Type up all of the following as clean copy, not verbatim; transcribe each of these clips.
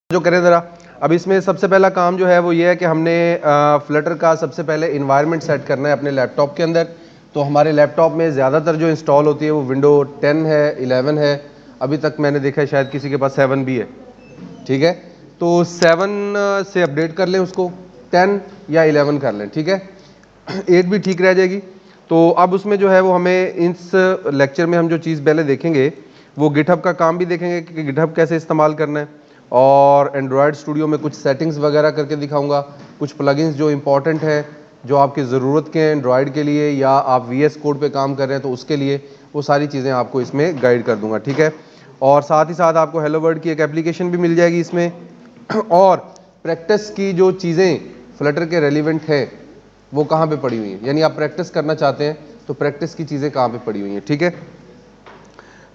जो करें ज़रा। अब इसमें सबसे पहला काम जो है वो ये है कि हमने फ्लटर का सबसे पहले इन्वायरमेंट सेट करना है अपने लैपटॉप के अंदर। तो हमारे लैपटॉप में ज़्यादातर जो इंस्टॉल होती है वो विंडो 10 है, 11 है, अभी तक मैंने देखा है शायद किसी के पास 7 भी है। ठीक है, तो 7 से अपडेट कर लें उसको, 10 या 11 कर लें, ठीक है, 8 भी ठीक रह जाएगी। तो अब उसमें जो है वो हमें इस लेक्चर में हम जो चीज़ पहले देखेंगे वो गिटहब का काम भी देखेंगे कि गिटहब कैसे इस्तेमाल करना है, और एंड्रॉयड स्टूडियो में कुछ सेटिंग्स वगैरह करके दिखाऊंगा, कुछ प्लगइन्स जो इंपॉर्टेंट हैं जो आपकी ज़रूरत के हैं एंड्रॉयड के लिए, या आप VS कोड पे काम कर रहे हैं तो उसके लिए, वो सारी चीज़ें आपको इसमें गाइड कर दूंगा, ठीक है। और साथ ही साथ आपको हेलो वर्ल्ड की एक एप्लीकेशन भी मिल जाएगी इसमें, और प्रैक्टिस की जो चीज़ें फ्लटर के रेलिवेंट है वो कहाँ पे पड़ी हुई हैं, यानी आप प्रैक्टिस करना चाहते हैं तो प्रैक्टिस की चीज़ें कहाँ पे पड़ी हुई हैं, ठीक है।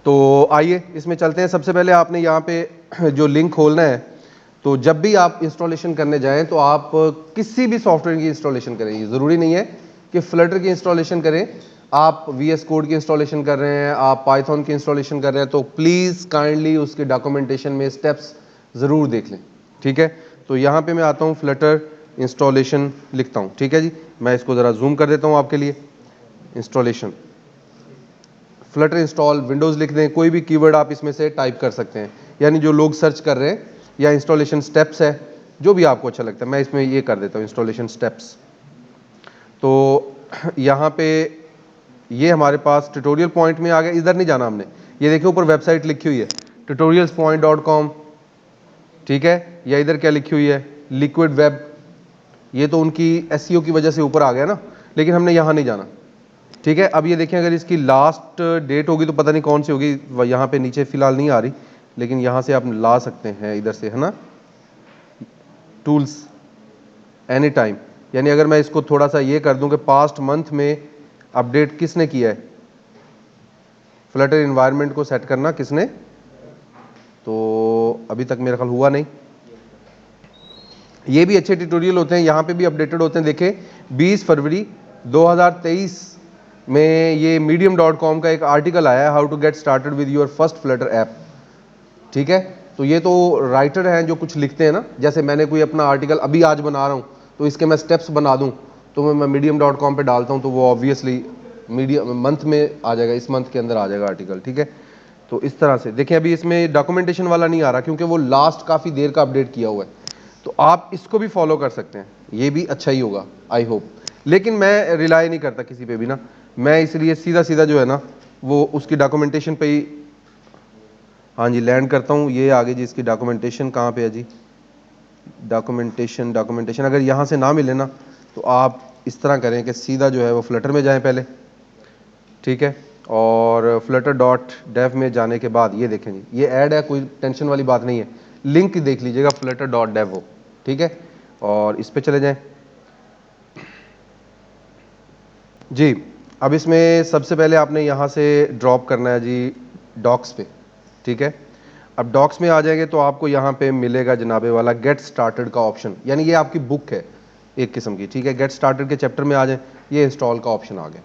तो आइए इसमें चलते हैं। सबसे पहले आपने यहाँ पे जो लिंक खोलना है, तो जब भी आप इंस्टॉलेशन करने जाएं तो आप किसी भी सॉफ्टवेयर की इंस्टॉलेशन करें, ये ज़रूरी नहीं है कि फ्लटर की इंस्टॉलेशन करें। आप VS कोड की इंस्टॉलेशन कर रहे हैं, आप पाइथन की इंस्टॉलेशन कर रहे हैं, तो प्लीज़ काइंडली उसके डॉक्यूमेंटेशन में स्टेप्स ज़रूर देख लें, ठीक है। तो यहाँ पे मैं आता हूँ, फ्लटर इंस्टॉलेशन लिखता हूँ, ठीक है जी। मैं इसको ज़रा जूम कर देता हूँ आपके लिए। इंस्टॉलेशन, फ्लटर इंस्टॉल विंडोज़ लिख दें, कोई भी कीवर्ड आप इसमें से टाइप कर सकते हैं, यानी जो लोग सर्च कर रहे हैं, या इंस्टॉलेशन स्टेप्स है, जो भी आपको अच्छा लगता है। मैं इसमें ये कर देता हूँ, इंस्टॉलेशन स्टेप्स। तो यहाँ पे ये हमारे पास ट्यूटोरियल पॉइंट में आ गया, इधर नहीं जाना हमने। ये देखिए ऊपर वेबसाइट लिखी हुई है tutorialspoint.com, ठीक है, या इधर क्या लिखी हुई है, लिक्विड वेब। ये तो उनकी SEO की वजह से ऊपर आ गया ना, लेकिन हमने यहाँ नहीं जाना, ठीक है। अब ये देखें, अगर इसकी लास्ट डेट होगी तो पता नहीं कौन सी होगी, यहाँ पे नीचे फिलहाल नहीं आ रही, लेकिन यहाँ से आप ला सकते हैं इधर से, है ना, टूल्स एनी टाइम। यानी अगर मैं इसको थोड़ा सा ये कर दूं कि पास्ट मंथ में अपडेट किसने किया है, फ्लटर इन्वायरमेंट को सेट करना किसने, तो अभी तक मेरा ख्याल हुआ नहीं। ये भी अच्छे ट्यूटोरियल होते हैं, यहाँ पे भी अपडेटेड होते हैं। देखें 20 फरवरी 2023 में ये medium.com का एक आर्टिकल आया है, how to get started with your first Flutter app, ठीक है। तो ये तो राइटर हैं जो कुछ लिखते हैं ना, जैसे मैंने कोई अपना आर्टिकल अभी आज बना रहा हूँ तो इसके मैं स्टेप्स बना दूँ तो मैं medium.com पे डालता हूँ, तो वो ऑब्वियसली मीडियम मंथ में आ जाएगा, इस मंथ के अंदर आ जाएगा आर्टिकल, ठीक है। तो इस तरह से देखें, अभी इसमें डॉक्यूमेंटेशन वाला नहीं आ रहा क्योंकि वो लास्ट काफ़ी देर का अपडेट किया हुआ है, तो आप इसको भी फॉलो कर सकते हैं, ये भी अच्छा ही होगा आई होप। लेकिन मैं रिलाई नहीं करता किसी पे भी ना, मैं इसलिए सीधा सीधा जो है ना वो उसकी डॉक्यूमेंटेशन पे ही, हाँ जी, लैंड करता हूँ। ये आगे जी इसकी डॉक्यूमेंटेशन कहाँ पे है जी, डॉक्यूमेंटेशन अगर यहाँ से ना मिले ना तो आप इस तरह करें कि सीधा जो है वो फ्लटर में जाएं पहले, ठीक है, और flutter.dev में जाने के बाद ये देखें जी, ये ऐड है, कोई टेंशन वाली बात नहीं है, लिंक देख लीजिएगा flutter.dev हो, ठीक है, और इस पे चले जाएं जी। अब इसमें सबसे पहले आपने यहाँ से ड्रॉप करना है जी डॉक्स पे, ठीक है। अब डॉक्स में आ जाएंगे तो आपको यहाँ पे मिलेगा जनाबे वाला गेट स्टार्टेड का ऑप्शन, यानी ये आपकी बुक है एक किस्म की, ठीक है। गेट स्टार्टेड के चैप्टर में आ जाए, ये इंस्टॉल का ऑप्शन आ गया,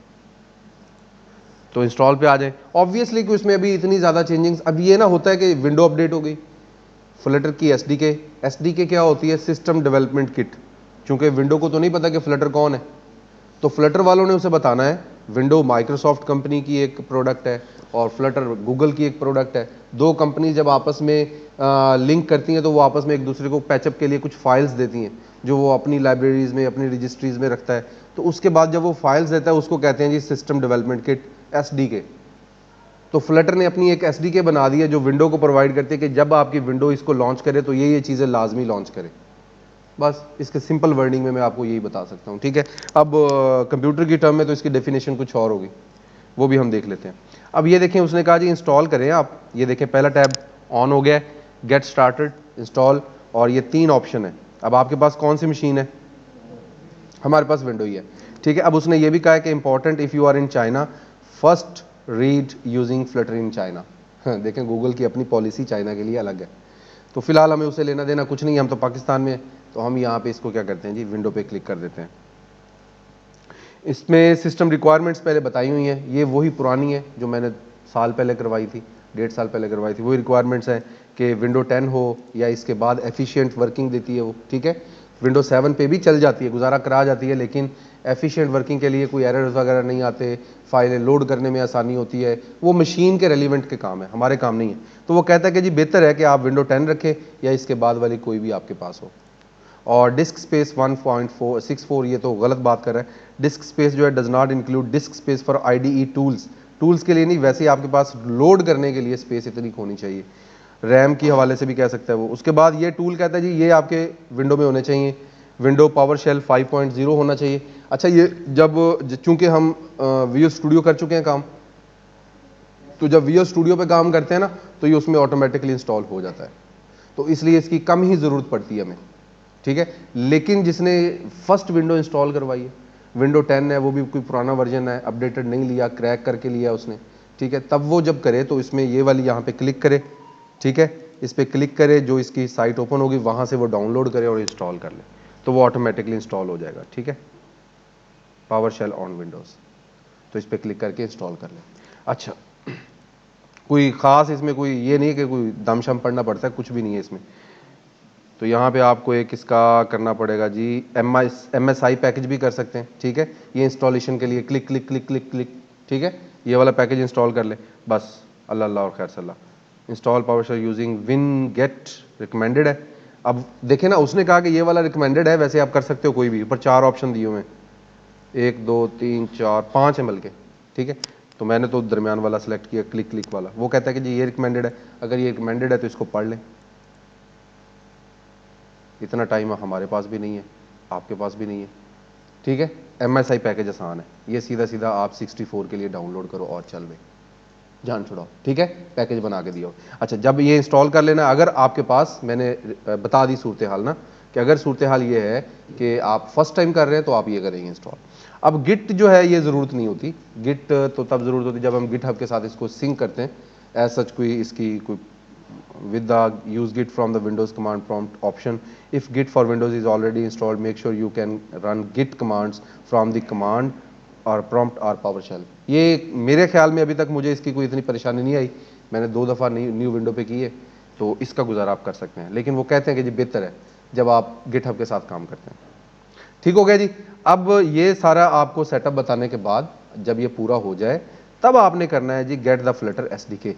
तो इंस्टॉल पे आ जाए। ऑब्वियसली कि उसमें अभी इतनी ज़्यादा चेंजिंग्स, अब ये ना होता है कि विंडो अपडेट हो गई, फ्लटर की एसडीके क्या होती है, सिस्टम डेवलपमेंट किट। चूंकि विंडो को तो नहीं पता कि फ्लटर कौन है, तो फ्लटर वालों ने उसे बताना है विंडो माइक्रोसॉफ्ट कंपनी की एक प्रोडक्ट है और फ्लटर गूगल की एक प्रोडक्ट है। दो कंपनी जब आपस में लिंक करती हैं तो वो आपस में एक दूसरे को पैचअप के लिए कुछ फाइल्स देती हैं जो वो अपनी लाइब्रेरीज में, अपनी रजिस्ट्रीज में रखता है। तो उसके बाद जब वो फाइल्स देता है उसको कहते हैं जी सिस्टम डेवलपमेंट किट, SDK। तो फ्लटर ने अपनी एक SDK बना दी है जो विंडो को प्रोवाइड करती है कि जब आपकी विंडो इसको लॉन्च करे तो ये चीज़ें लाजमी लॉन्च करे। बस इसके सिंपल वर्डिंग में मैं आपको यही बता सकता हूँ, ठीक है। अब कंप्यूटर की टर्म में तो इसकी डेफिनेशन कुछ और होगी, वो भी हम देख लेते हैं। अब ये देखें, उसने कहा जी इंस्टॉल करें आप, ये देखें पहला टैब ऑन हो गया, गेट स्टार्टेड, इंस्टॉल, और ये 3 ऑप्शन है। अब आपके पास कौन सी मशीन है, हमारे पास विंडो ही है, ठीक है। अब उसने ये भी कहा है कि important if you are in China first read using Flutter in China. देखें गूगल की अपनी पॉलिसी चाइना के लिए अलग है, तो फिलहाल हमें उसे लेना देना कुछ नहीं है, हम तो पाकिस्तान में, तो हम यहाँ पे इसको क्या करते हैं जी, विंडो पे क्लिक कर देते हैं। इसमें सिस्टम रिक्वायरमेंट्स पहले बताई हुई हैं, ये वही पुरानी है जो मैंने साल पहले करवाई थी, 1.5 साल पहले करवाई थी, वही रिक्वायरमेंट्स हैं कि विंडो 10 हो या इसके बाद एफिशिएंट वर्किंग देती है वो, ठीक है। विंडो 7 पे भी चल जाती है, गुजारा करा जाती है, लेकिन एफिशिएंट वर्किंग के लिए कोई एरर्स वगैरह नहीं आते, फाइलें लोड करने में आसानी होती है, वो मशीन के रेलिवेंट के काम है, हमारे काम नहीं है। तो वो कहता है कि जी बेहतर है कि आप विंडो 10 रखें या इसके बाद वाली कोई भी आपके पास हो। और डिस्क स्पेस 1.64, ये तो गलत बात कर रहा है। डिस्क स्पेस जो है does not include disc space for IDE tools, tools के लिए नहीं, वैसे ही आपके पास लोड करने के लिए स्पेस इतनी होनी चाहिए। रैम की हवाले से भी कह सकता है वो। उसके बाद ये टूल कहता है जी ये आपके विंडो में होने चाहिए, विंडो पावर शेल 5.0 होना चाहिए। अच्छा, ये जब चूंकि हम विजुअल स्टूडियो कर चुके हैं काम, तो जब विजुअल स्टूडियो पे काम करते हैं ना, तो ये उसमें ऑटोमेटिकली इंस्टॉल हो जाता है, तो इसलिए इसकी कम ही ज़रूरत पड़ती है हमें, ठीक है। लेकिन जिसने फर्स्ट विंडो इंस्टॉल करवाई है, विंडो 10 है, वो भी कोई पुराना वर्जन है, अपडेटेड नहीं लिया, क्रैक करके लिया उसने, ठीक है, तब वो जब करे तो इसमें ये वाली यहाँ पे क्लिक करे, ठीक है, इस पर क्लिक करे, जो इसकी साइट ओपन होगी वहाँ से वो डाउनलोड करे और इंस्टॉल कर ले, तो वो ऑटोमेटिकली इंस्टॉल हो जाएगा, ठीक है। पावर शेल ऑन विंडोज़, तो इस पर क्लिक करके इंस्टॉल कर ले। अच्छा, कोई ख़ास इसमें कोई ये नहीं कि कोई दम शम पढ़ना पड़ता है, कुछ भी नहीं है इसमें। तो यहाँ पे आपको एक इसका करना पड़ेगा जी, MSI पैकेज भी कर सकते हैं, ठीक है। ये इंस्टॉलेशन के लिए click click click click click, ठीक है, ये वाला पैकेज इंस्टॉल कर ले बस, अल्लाह अल्लाह और खैर सल्ला। Install PowerShell using Wingate recommended है। अब देखें ना, उसने कहा कि ये वाला रिकमेंडेड है, वैसे आप कर सकते हो कोई भी, ऊपर 4 ऑप्शन दिए हुए हैं, 1 2 3 4 5 है बल्कि, ठीक है। तो मैंने तो दरमियान वाला सेलेक्ट किया, क्लिक क्लिक वाला। वो कहता है कि जी ये रिकमेंडेड है, अगर ये रिकमेंडेड है तो इसको पढ़ लें। इतना टाइम हमारे पास भी नहीं है, आपके पास भी नहीं है, ठीक है। MSI पैकेज आसान है, ये सीधा सीधा आप 64 के लिए डाउनलोड करो और चल भाई जान छुड़ाओ, ठीक है, पैकेज बना के दिया। अच्छा, जब ये इंस्टॉल कर लेना, अगर आपके पास, मैंने बता दी सूरत हाल ना, कि अगर सूरत हाल ये है कि आप फर्स्ट टाइम कर रहे हैं तो आप ये करेंगे इंस्टॉल। अब गिट जो है ये ज़रूरत नहीं होती, गिट तो तब ज़रूरत होती जब हम गिट हब के साथ इसको सिंक करते हैं, एज सच कोई इसकी कोई with the use git from the windows command prompt option. If git for windows is already installed, make sure you can run git commands from the command और prompt और PowerShell। ये मेरे ख्याल में अभी तक मुझे इसकी कोई इतनी परेशानी नहीं आई, मैंने 2 दफ़ा न्यू विंडो पे की है, तो इसका गुजारा आप कर सकते हैं। लेकिन वो कहते हैं कि जी बेहतर है जब आप गिटहब के साथ काम करते हैं। ठीक हो गया जी। अब ये सारा आपको सेटअप बताने के बाद जब ये पूरा हो जाए, तब आपने करना है जी गेट द फ्लटर SDK।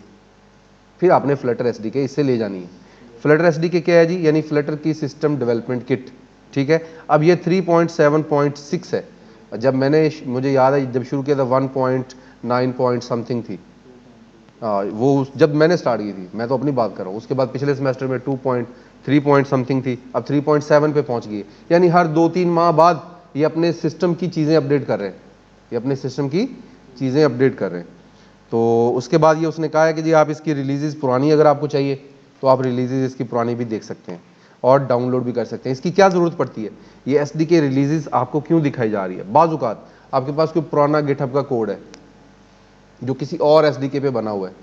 फिर आपने फ्लटर SDK इससे ले जानी है। फ्लटर SDK क्या है जी, यानी फ्लटर की सिस्टम डेवलपमेंट किट, ठीक है। अब ये 3.7.6 है, जब मैंने, मुझे याद है जब शुरू किया था 1.9 पॉइंट समथिंग थी, वो जब मैंने स्टार्ट की थी, मैं तो अपनी बात कर रहा हूँ। उसके बाद पिछले सेमेस्टर में 2.3 पॉइंट समथिंग थी, अब 3.7 पे पहुँच गई। यानी हर 2-3 माह बाद ये अपने सिस्टम की चीज़ें अपडेट कर रहे हैं, ये अपने सिस्टम की चीज़ें अपडेट कर रहे हैं। तो उसके बाद ये उसने कहा है कि जी आप इसकी रिलीजेस पुरानी अगर आपको चाहिए तो आप रिलीजेस इसकी पुरानी भी देख सकते हैं और डाउनलोड भी कर सकते हैं। इसकी क्या ज़रूरत पड़ती है, ये SDK रिलीजेस आपको क्यों दिखाई जा रही है। बाज़ औक़ात आपके पास कोई पुराना गिटहब का कोड है जो किसी और SDK पे बना हुआ है,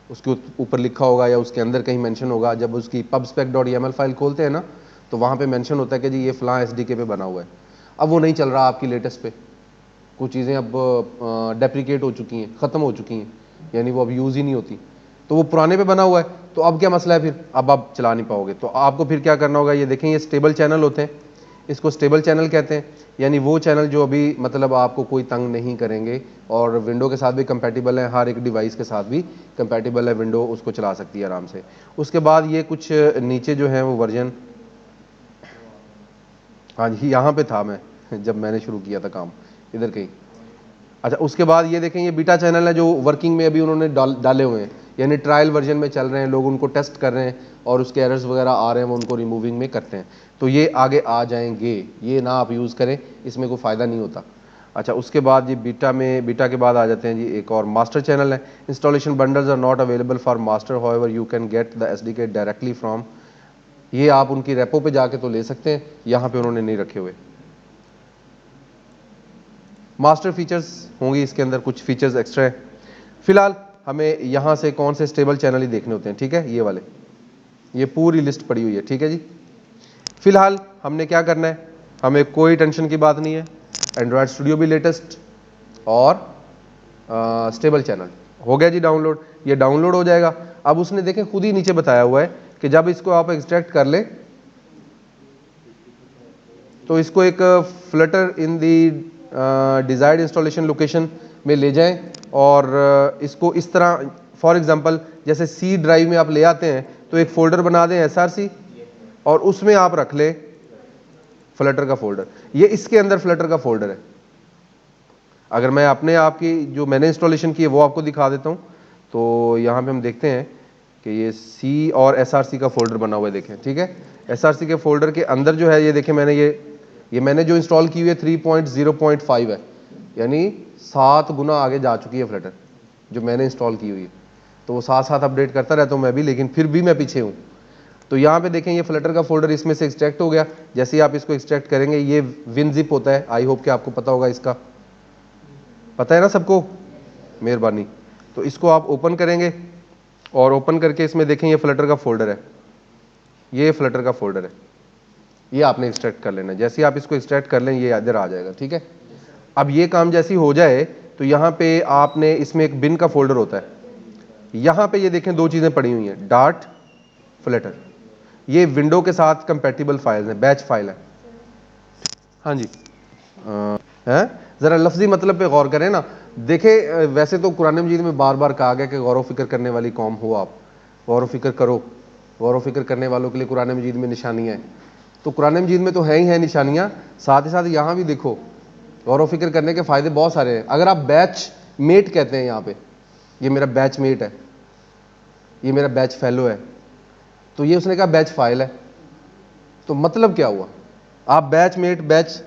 उसके ऊपर लिखा होगा या उसके अंदर कहीं मेंशन होगा, जब उसकी pubspec.yaml फाइल खोलते हैं ना, तो वहाँ पे मेंशन होता है कि जी ये फ़लाँ SDK पे बना हुआ है। अब वो नहीं चल रहा आपकी लेटेस्ट पे, कुछ चीज़ें अब डेप्रिकेट हो चुकी हैं, ख़त्म हो चुकी हैं, यानी वो अब यूज़ ही नहीं होती, तो वो पुराने पे बना हुआ है, तो अब क्या मसला है, फिर अब आप चला नहीं पाओगे। तो आपको फिर क्या करना होगा, ये देखें ये स्टेबल चैनल होते हैं, इसको स्टेबल चैनल कहते हैं, यानी वो चैनल जो अभी मतलब आपको कोई तंग नहीं करेंगे और विंडो के साथ भी कंपैटिबल है, हर एक डिवाइस के साथ भी कंपैटिबल है, विंडो उसको चला सकती है आराम से। उसके बाद ये कुछ नीचे जो है वो वर्जन, हाँ जी यहाँ पे था मैं जब मैंने शुरू किया था काम, इधर कहीं। अच्छा, उसके बाद ये देखें ये बीटा चैनल है जो वर्किंग में अभी उन्होंने डाले हुए हैं, यानी ट्रायल वर्जन में चल रहे हैं, लोग उनको टेस्ट कर रहे हैं और उसके एरर्स वगैरह आ रहे हैं, वो उनको रिमूविंग में करते हैं, तो ये आगे आ जाएंगे, ये ना आप यूज़ करें, इसमें कोई फ़ायदा नहीं होता। अच्छा, उसके बाद ये बीटा के बाद आ जाते हैं जी एक और मास्टर चैनल है। Installation bundles are not available for master, however you can get the SDK directly from, ये आप उनकी रेपो पे जाके तो ले सकते हैं, यहाँ पे उन्होंने नहीं रखे हुए। मास्टर फीचर्स होंगी इसके अंदर, कुछ फीचर्स एक्स्ट्रा है। फिलहाल हमें यहाँ से कौन से स्टेबल चैनल ही देखने होते हैं, ठीक है, ये वाले, ये पूरी लिस्ट पड़ी हुई है, ठीक है जी। फिलहाल हमने क्या करना है, हमें कोई टेंशन की बात नहीं है, एंड्रॉयड स्टूडियो भी लेटेस्ट और स्टेबल चैनल हो गया जी डाउनलोड, ये डाउनलोड हो जाएगा। अब उसने देखें खुद ही नीचे बताया हुआ है कि जब इसको आप एक्सट्रैक्ट कर लें तो इसको एक फ्लटर इन दी डिजायर्ड इंस्टॉलेशन लोकेशन में ले जाएं और इसको इस तरह, फॉर एग्जांपल जैसे सी ड्राइव में आप ले आते हैं तो एक फोल्डर बना दें SRC और उसमें आप रख ले फ्लटर का फोल्डर। ये इसके अंदर फ्लटर का फोल्डर है। अगर मैं अपने आप की जो मैंने इंस्टॉलेशन की है वो आपको दिखा देता हूं, तो यहां पे हम देखते हैं कि ये सी और SRC का फोल्डर बना हुआ है, देखें, ठीक है। SRC के फोल्डर के अंदर जो है ये देखें, मैंने ये मैंने जो इंस्टॉल की हुई है 3.0.5 है, यानी 7 गुना आगे जा चुकी है फ्लटर जो मैंने इंस्टॉल की हुई है। तो वो साथ साथ अपडेट करता रहता हूँ मैं भी, लेकिन फिर भी मैं पीछे हूँ। तो यहाँ पे देखें ये फ्लटर का फोल्डर इसमें से एक्सट्रैक्ट हो गया। जैसे ही आप इसको एक्सट्रैक्ट करेंगे ये WinZip होता है, आई होप कि आपको पता होगा, इसका पता है ना सबको, मेहरबानी। तो इसको आप ओपन करेंगे और ओपन करके इसमें देखें ये फ्लटर का फोल्डर है, ये फ्लटर का फोल्डर है, ये आपने एक्सट्रैक्ट कर लेना है। जैसे ही आप इसको एक्सट्रैक्ट कर लें ये इधर आ जाएगा, ठीक है। अब ये काम जैसे ही हो जाए तो यहाँ पे आपने इसमें एक बिन का फोल्डर होता है, यहाँ पे ये देखें 2 चीज़ें पड़ी हुई हैं, डार्ट फ्लटर, ये विंडो के साथ कंपैटिबल फाइल्स हैं, बैच फाइल है। हाँ जी, है ज़रा लफ्जी मतलब पे गौर करें ना। देखें वैसे तो कुरान मजीद में बार बार कहा गया कि गौर व फिक्र करने वाली कौम हो आप, गौर व फिक्र करो, गौर व फिक्र करने वालों के लिए कुरान मजीद में निशानियाँ हैं। तो कुरान मजीद में तो है ही है निशानियाँ, साथ ही साथ यहाँ भी देखो गौर व फिक्र करने के फ़ायदे बहुत सारे हैं। अगर आप बैच मेट कहते हैं, यहाँ पे ये मेरा बैच मेट है, ये मेरा बैच फेलो है, तो ये उसने कहा बैच फाइल है, तो मतलब क्या हुआ? आप बैच मेट बैच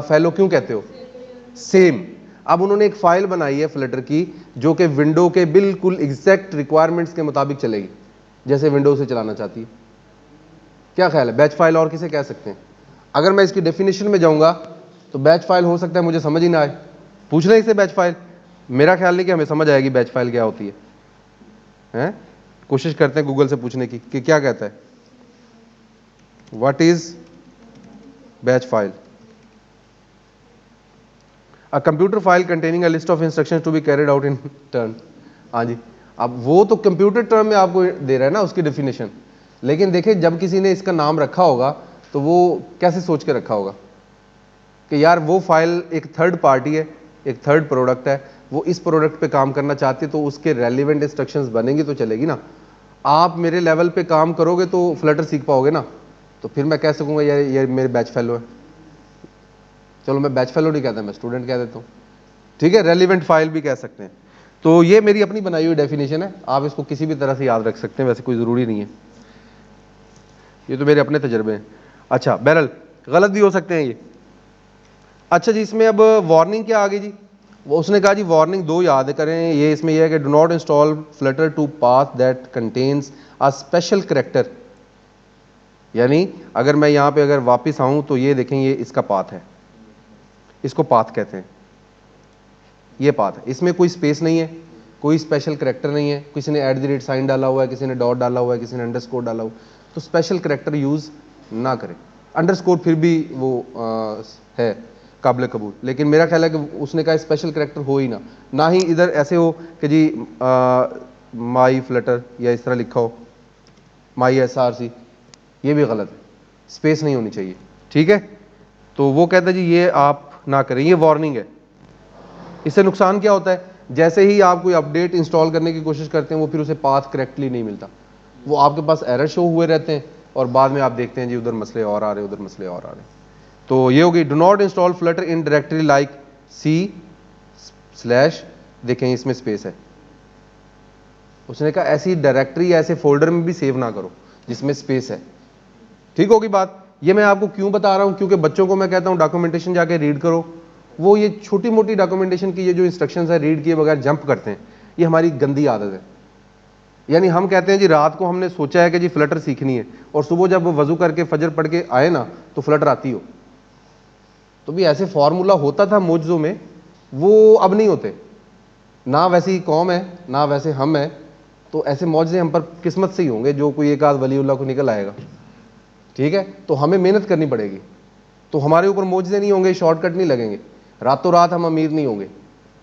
फेलो क्यों कहते हो? सेम। अब उन्होंने एक फाइल बनाई है फ्लटर की जो कि विंडो के बिल्कुल एग्जैक्ट रिक्वायरमेंट्स के मुताबिक चलेगी, जैसे विंडो से चलाना चाहती है। क्या ख्याल है, बैच फाइल और किसे कह सकते हैं? अगर मैं इसकी डेफिनेशन में जाऊंगा तो बैच फाइल हो सकता है मुझे समझ ही ना आए, पूछ लें इसे बैच फाइल, मेरा ख्याल नहीं कि हमें समझ आएगी बैच फाइल क्या होती है, हैं? कोशिश करते हैं गूगल से पूछने की कि क्या कहता है, what is batch file? A computer file containing a list of instructions to be carried out in turn. हाँ जी, अब वो तो कंप्यूटर टर्म में आपको दे रहा है ना उसकी डेफिनेशन, लेकिन देखिए जब किसी ने इसका नाम रखा होगा तो वो कैसे सोच के रखा होगा कि यार वो फाइल एक थर्ड पार्टी है, एक थर्ड प्रोडक्ट है, वो इस प्रोडक्ट पे काम करना चाहती है, तो उसके रेलिवेंट इंस्ट्रक्शंस बनेंगी तो चलेगी ना। आप मेरे लेवल पे काम करोगे तो फ्लटर सीख पाओगे ना, तो फिर मैं कह सकूंगा यार ये मेरे बैच फेलो है। चलो मैं बैच फेलो नहीं कहता, मैं स्टूडेंट कह देता हूँ, ठीक है, रेलिवेंट फाइल भी कह सकते हैं। तो ये मेरी अपनी बनाई हुई डेफिनेशन है, आप इसको किसी भी तरह से याद रख सकते हैं, वैसे कोई ज़रूरी नहीं है, ये तो मेरे अपने तजर्बे हैं। अच्छा, बहरहाल गलत भी हो सकते हैं ये। अच्छा जी, इसमें अब वार्निंग क्या आ गई जी? वो उसने कहा जी वार्निंग 2 याद करें, ये इसमें यह है कि do not install Flutter to path that contains a special character. यानी अगर मैं यहाँ पे अगर वापस आऊँ तो ये देखें ये इसका पाथ है, इसको पाथ कहते हैं, ये पाथ है, इसमें कोई स्पेस नहीं है, कोई स्पेशल करेक्टर नहीं है, किसी ने @ साइन डाला हुआ है, किसी ने डॉट डाला हुआ है, किसी ने अंडरस्कोर डाला हुआ, तो स्पेशल करेक्टर यूज़ ना करें। अंडरस्कोर फिर भी वो है काबिल कबूल, लेकिन मेरा ख्याल है कि उसने कहा स्पेशल करेक्टर हो ही ना, ना ही इधर ऐसे हो कि जी माई फ्लटर या इस तरह लिखा हो माई SRC, ये भी गलत है, स्पेस नहीं होनी चाहिए, ठीक है। तो वो कहता है जी ये आप ना करें, ये वार्निंग है। इससे नुकसान क्या होता है? जैसे ही आप कोई अपडेट इंस्टॉल करने की कोशिश करते हैं वो फिर उसे पाथ करेक्टली नहीं मिलता, वो आपके पास एरर शो हुए रहते हैं और बाद में आप देखते हैं जी उधर मसले और आ रहे हैं, उधर मसले और आ रहे हैं। तो ये होगी do not install Flutter in directory like C/, देखें इसमें स्पेस है, उसने कहा ऐसी डायरेक्टरी ऐसे फोल्डर में भी सेव ना करो जिसमें स्पेस है, ठीक होगी बात। ये मैं आपको क्यों बता रहा हूं, क्योंकि बच्चों को मैं कहता हूं डॉक्यूमेंटेशन जाके रीड करो, वो ये छोटी मोटी डॉक्यूमेंटेशन की ये जो इंस्ट्रक्शंस है रीड किए बगैर जंप करते हैं, ये हमारी गंदी आदत है। यानी हम कहते हैं जी रात को हमने सोचा है कि जी फ्लटर सीखनी है और सुबह जब वो वजू करके फजर पढ़ के आए ना तो फ्लटर आती हो। तो भी ऐसे फार्मूला होता था मौजज़ों में, वो अब नहीं होते, ना वैसी कौम है ना वैसे हम हैं, तो ऐसे मौजज़े हम पर किस्मत से ही होंगे जो कोई एक आध वलीउल्लाह को निकल आएगा, ठीक है। तो हमें मेहनत करनी पड़ेगी, तो हमारे ऊपर मौजज़े नहीं होंगे, शॉर्टकट नहीं लगेंगे, रातों रात हम अमीर नहीं होंगे।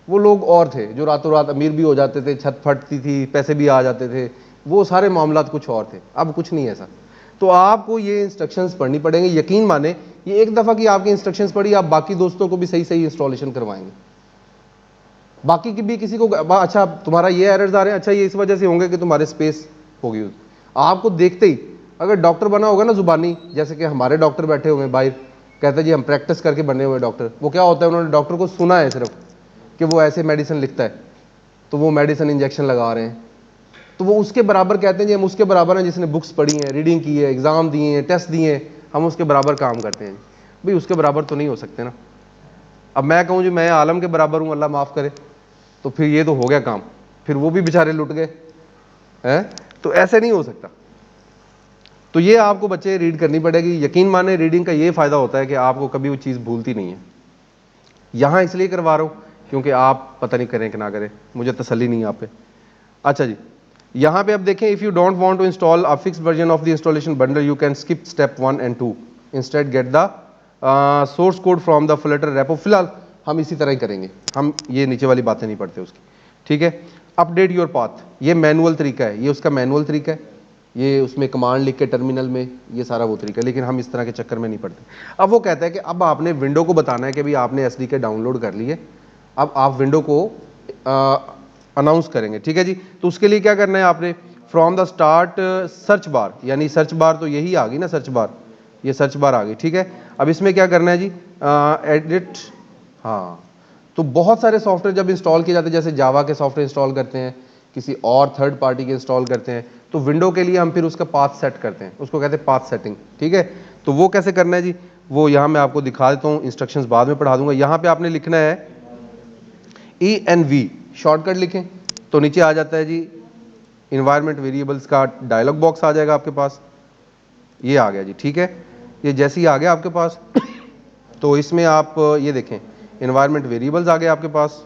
वो लोग और थे जो रातों रात अमीर भी हो जाते थे, छत फटती थी, पैसे भी आ जाते थे, वो सारे मामलात कुछ और थे, अब कुछ नहीं है ऐसा। तो आपको ये इंस्ट्रक्शंस पढ़नी पड़ेंगे। यकीन माने ये एक दफ़ा की आपकी इंस्ट्रक्शंस पढ़ी, आप बाकी दोस्तों को भी सही सही इंस्टॉलेशन करवाएंगे, बाकी की भी किसी को। अच्छा तुम्हारा ये एरर्स आ रहे हैं, अच्छा ये इस वजह से होंगे कि तुम्हारे स्पेस होगी। आपको देखते ही अगर डॉक्टर बना होगा ना जुबानी, जैसे कि हमारे डॉक्टर बैठे हुए हैं बाहर, कहते हैं जी हम प्रैक्टिस करके बने हुए डॉक्टर, वो क्या होता है उन्होंने डॉक्टर को सुना है सिर्फ कि वो ऐसे मेडिसिन लिखता है, तो वो मेडिसिन इंजेक्शन लगा रहे हैं, तो वो उसके बराबर कहते हैं जी हम उसके बराबर हैं जिसने बुक्स पढ़ी हैं, रीडिंग की है, एग्जाम दिए हैं, टेस्ट दिए हैं, हम उसके बराबर काम करते हैं। भाई उसके बराबर तो नहीं हो सकते ना। अब मैं कहूँ जी मैं आलम के बराबर हूँ, अल्लाह माफ़ करे, तो फिर ये तो हो गया काम, फिर वो भी बेचारे लुट गए हैं, तो ऐसे नहीं हो सकता। तो ये आपको बच्चे रीड करनी पड़ेगी। यकीन माने रीडिंग का ये फ़ायदा होता है कि आपको कभी वो चीज़ भूलती नहीं है। यहाँ इसलिए करवा रहा हूँ क्योंकि आप पता नहीं करें कि ना करें, मुझे तसल्ली नहीं है आप पे। अच्छा जी, यहाँ पे अब देखें, if you don't want to install a fixed version of the installation bundle you can skip step 1 and 2, instead get the source code from the Flutter repo. फिलहाल हम इसी तरह ही करेंगे, हम ये नीचे वाली बातें नहीं पढ़ते उसकी, ठीक है। अपडेट योर पाथ, ये मैनुअल तरीका है, ये उसका मैनुअल तरीका है, ये उसमें कमांड लिख के टर्मिनल में, ये सारा वो तरीका है, लेकिन हम इस तरह के चक्कर में नहीं पड़ते। अब वो कहता है कि अब आपने विंडो को बताना है कि भाई आपने एसडीके डाउनलोड कर लिए, अब आप विंडो को अनाउंस करेंगे, ठीक है जी। तो उसके लिए क्या करना है आपने, from the start search bar, यानी सर्च बार तो यही आ गई ना, सर्च बार, ये सर्च बार आ गई, ठीक है। अब इसमें क्या करना है जी, एडिट, हाँ। तो बहुत सारे सॉफ्टवेयर जब इंस्टॉल किए जाते हैं, जैसे जावा के सॉफ्टवेयर इंस्टॉल करते हैं, किसी और थर्ड पार्टी के इंस्टॉल करते हैं, तो विंडो के लिए हम फिर उसका पाथ सेट करते हैं, उसको कहते हैं पाथ सेटिंग, ठीक है। तो वो कैसे करना है जी, वो यहाँ मैं आपको दिखा देता हूँ, इंस्ट्रक्शंस बाद में पढ़ा दूंगा। यहाँ पे आपने लिखना है ENV, शॉर्टकट लिखें तो नीचे आ जाता है जी इन्वायरमेंट वेरिएबल्स का डायलॉग बॉक्स आ जाएगा आपके पास, ये आ गया जी, ठीक है। ये जैसे ही आ गया आपके पास तो इसमें आप ये देखें इन्वायरमेंट वेरिएबल्स आ गए आपके पास।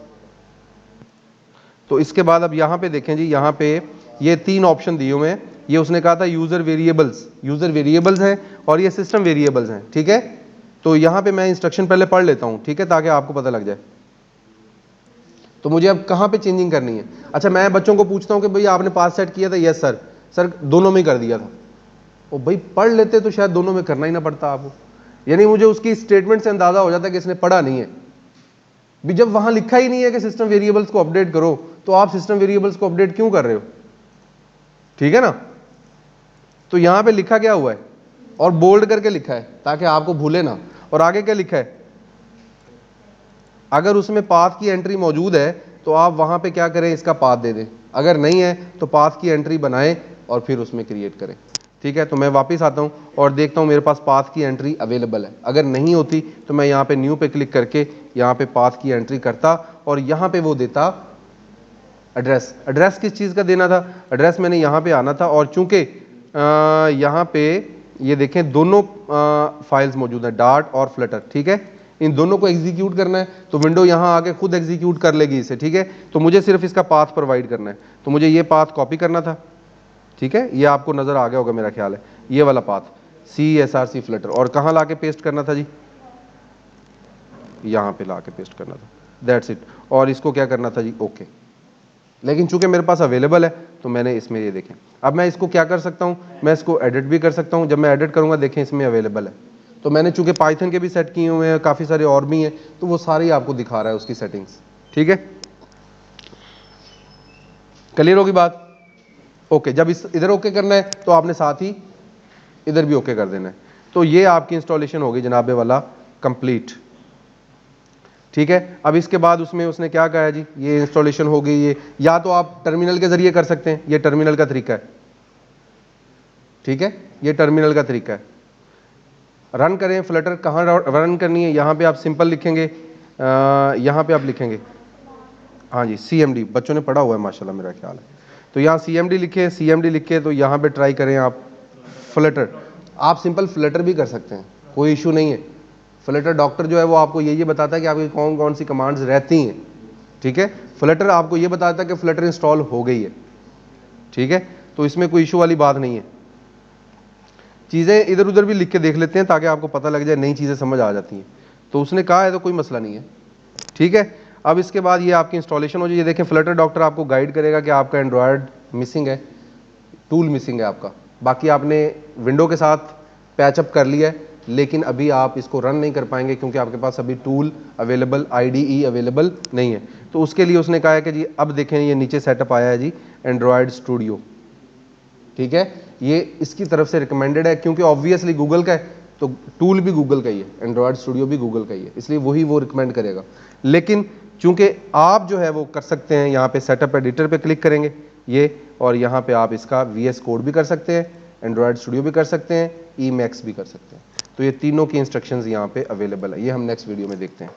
तो इसके बाद अब यहाँ पे देखें जी, यहाँ पे ये 3 ऑप्शन दिए हुए हैं, ये उसने कहा था यूजर वेरिएबल्स हैं और ये सिस्टम वेरिएबल्स हैं, ठीक है। तो यहाँ पे मैं इंस्ट्रक्शन पहले पढ़ लेता हूँ, ठीक है, ताकि आपको पता लग जाए। तो मुझे अब कहाँ पे चेंजिंग करनी है। अच्छा मैं बच्चों को पूछता हूँ कि भाई आपने पास सेट किया था, यस सर, सर दोनों में कर दिया था। ओ भाई पढ़ लेते तो शायद दोनों में करना ही ना पड़ता आपको, यानी मुझे उसकी स्टेटमेंट से अंदाजा हो जाता है कि इसने पढ़ा नहीं है। भी जब वहां लिखा ही नहीं है कि सिस्टम वेरिएबल्स को अपडेट करो, तो आप सिस्टम वेरिएबल्स को अपडेट क्यों कर रहे हो, ठीक है ना। तो यहां पे लिखा क्या हुआ है, और बोल्ड करके लिखा है ताकि आपको भूले ना। और आगे क्या लिखा है, अगर उसमें पाथ की एंट्री मौजूद है तो आप वहां पे क्या करें, इसका पाथ दे दें, अगर नहीं है तो पाथ की एंट्री बनाएं और फिर उसमें क्रिएट करें, ठीक है। तो मैं वापस आता हूं और देखता हूं मेरे पास पाथ की एंट्री अवेलेबल है, अगर नहीं होती तो मैं यहाँ पे न्यू पे क्लिक करके यहाँ पे पाथ की एंट्री करता और यहाँ पे वो देता एड्रेस। एड्रेस किस चीज़ का देना था, एड्रेस मैंने यहाँ पे आना था, और चूंकि यहाँ पे ये देखें दोनों फाइल्स मौजूद हैं, डार्ट और फ्लटर, ठीक है, इन दोनों को एग्जीक्यूट करना है, तो विंडो यहाँ आके खुद एग्जीक्यूट कर लेगी इसे, ठीक है। तो मुझे सिर्फ इसका पाथ प्रोवाइड करना है, तो मुझे ये पाथ कॉपी करना था, ठीक है, ये आपको नजर आ गया होगा मेरा ख्याल है, ये वाला पाथ CSRC फ्लटर, और कहाँ ला के पेस्ट करना था जी, यहाँ पे ला के पेस्ट करना था, दैट्स इट। और इसको क्या करना था जी, ओके। लेकिन चूंकि मेरे पास अवेलेबल है तो मैंने इसमें ये देखें, अब मैं इसको क्या कर सकता हूँ, मैं इसको एडिट भी कर सकता हूँ। जब मैं एडिट करूँगा देखें इसमें अवेलेबल है, तो मैंने चूंकि पाइथन के भी सेट किए हुए हैं, काफ़ी सारे और भी हैं, तो वो सारे आपको दिखा रहा है उसकी सेटिंग्स, ठीक है। क्लियर होगी बात, ओके। जब इस इधर ओके करना है तो आपने साथ ही इधर भी ओके कर देना है। तो ये आपकी इंस्टॉलेशन होगी जनाबे वाला कंप्लीट, ठीक है। अब इसके बाद उसमें उसने क्या कहा है जी, ये इंस्टॉलेशन हो गई, ये या तो आप टर्मिनल के जरिए कर सकते हैं, ये टर्मिनल का तरीका है, ठीक है, ये टर्मिनल का तरीका है। रन करें फ्लटर, कहाँ रन करनी है, यहाँ पे आप सिंपल लिखेंगे, यहाँ पे आप लिखेंगे, हाँ जी CMD, बच्चों ने पढ़ा हुआ है माशाल्लाह मेरा ख्याल है। तो यहाँ CMD लिखे, CMD लिखे तो यहाँ पे ट्राई करें आप फ्लटर। आप सिंपल फ्लटर भी कर सकते हैं, कोई इशू नहीं है। फ्लटर डॉक्टर जो है वो आपको ये बताता है कि आपकी कौन कौन सी कमांड्स रहती हैं, ठीक है। फ्लटर आपको ये बताता है कि फ्लटर इंस्टॉल हो गई है, ठीक है। तो इसमें कोई इशू वाली बात नहीं है। चीज़ें इधर उधर भी लिख के देख लेते हैं ताकि आपको पता लग जाए, नई चीज़ें समझ आ जाती हैं। तो उसने कहा है तो कोई मसला नहीं है, ठीक है। अब इसके बाद ये आपकी इंस्टॉलेशन हो जाए। ये देखें फ्लटर डॉक्टर आपको गाइड करेगा कि आपका एंड्रॉयड मिसिंग है, टूल मिसिंग है आपका। बाकी आपने विंडो के साथ पैचअप कर लिया है, लेकिन अभी आप इसको रन नहीं कर पाएंगे क्योंकि आपके पास अभी टूल अवेलेबल, IDE अवेलेबल नहीं है। तो उसके लिए उसने कहा है कि जी अब देखें ये नीचे सेटअप आया है जी एंड्रॉयड स्टूडियो, ठीक है। ये इसकी तरफ से रिकमेंडेड है क्योंकि ऑब्वियसली गूगल का है, तो टूल भी गूगल का ही है, एंड्रॉयड स्टूडियो भी गूगल का ही है, इसलिए वही वो रिकमेंड करेगा। लेकिन चूंकि आप जो है वो कर सकते हैं, यहाँ पे सेटअप एडिटर पे क्लिक करेंगे ये, और यहाँ पे आप इसका VS कोड भी कर सकते हैं, एंड्रॉयड स्टूडियो भी कर सकते हैं, Emacs भी कर सकते हैं। तो ये तीनों की इंस्ट्रक्शंस यहाँ पे अवेलेबल है, ये हम नेक्स्ट वीडियो में देखते हैं।